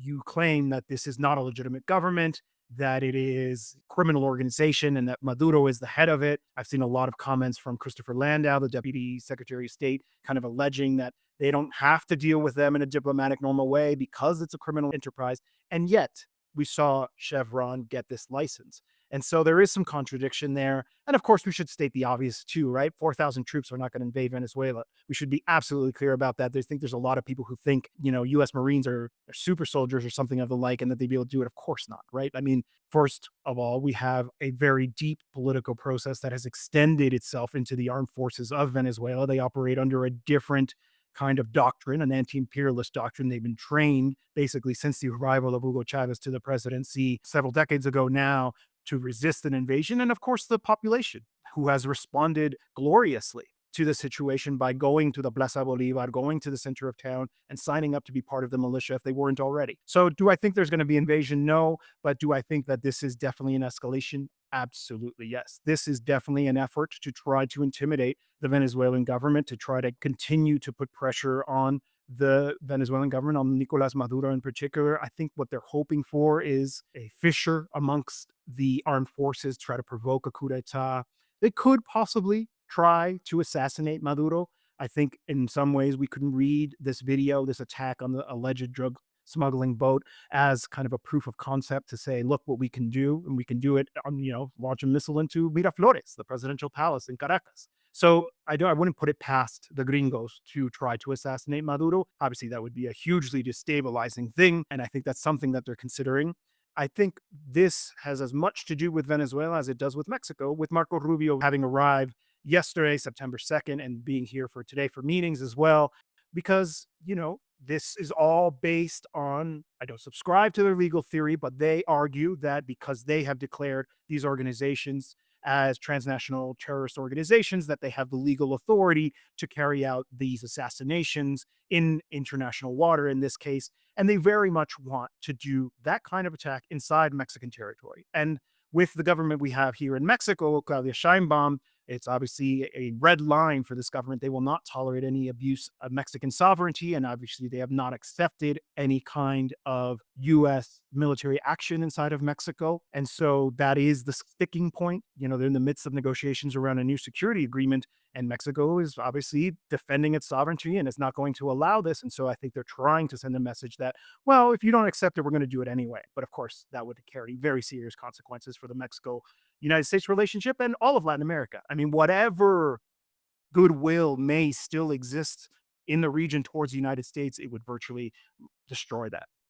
you claim that this is not a legitimate government, that it is a criminal organization, and that Maduro is the head of it. I've seen a lot of comments from Christopher Landau, the Deputy Secretary of State, kind of alleging that they don't have to deal with them in a diplomatic, normal way because it's a criminal enterprise. And yet, we saw Chevron get this license. And so there is some contradiction there. And of course, we should state the obvious too, right? 4,000 troops are not going to invade Venezuela. We should be absolutely clear about that. They think there's a lot of people who think, US Marines are super soldiers or something of the like, and that they'd be able to do it. Of course not, right? I mean, first of all, we have a very deep political process that has extended itself into the armed forces of Venezuela. They operate under a different kind of doctrine, an anti imperialist doctrine. They've been trained basically since the arrival of Hugo Chavez to the presidency several decades ago now to resist an invasion. And of course, the population who has responded gloriously to the situation by going to the Plaza Bolivar, going to the center of town, and signing up to be part of the militia if they weren't already. So, do I think there's going to be invasion? No. But do I think that this is definitely an escalation? Absolutely, yes. This is definitely an effort to try to intimidate the Venezuelan government, to try to continue to put pressure on the Venezuelan government, on Nicolas Maduro in particular. I think what they're hoping for is a fissure amongst the armed forces, try to provoke a coup d'etat. They could possibly try to assassinate Maduro. I think in some ways we can read this video, this attack on the alleged drug smuggling boat, as kind of a proof of concept to say, look what we can do, and we can do it on, launch a missile into Miraflores, the presidential palace in Caracas. So I wouldn't put it past the gringos to try to assassinate Maduro. Obviously, that would be a hugely destabilizing thing, and I think that's something that they're considering. I think this has as much to do with Venezuela as it does with Mexico, with Marco Rubio having arrived yesterday, September 2nd, and being here for today for meetings as well, because, this is all based on, I don't subscribe to their legal theory, but they argue that because they have declared these organizations as transnational terrorist organizations, that they have the legal authority to carry out these assassinations in international water in this case. And they very much want to do that kind of attack inside Mexican territory. And with the government we have here in Mexico, Claudia Sheinbaum, it's obviously a red line for this government. They will not tolerate any abuse of Mexican sovereignty. And obviously, they have not accepted any kind of US military action inside of Mexico. And so that is the sticking point. They're in the midst of negotiations around a new security agreement. And Mexico is obviously defending its sovereignty and is not going to allow this. And so I think they're trying to send a message that, well, if you don't accept it, we're going to do it anyway. But of course, that would carry very serious consequences for the Mexico United States relationship and all of Latin America. I mean, whatever goodwill may still exist in the region towards the United States, it would virtually destroy that.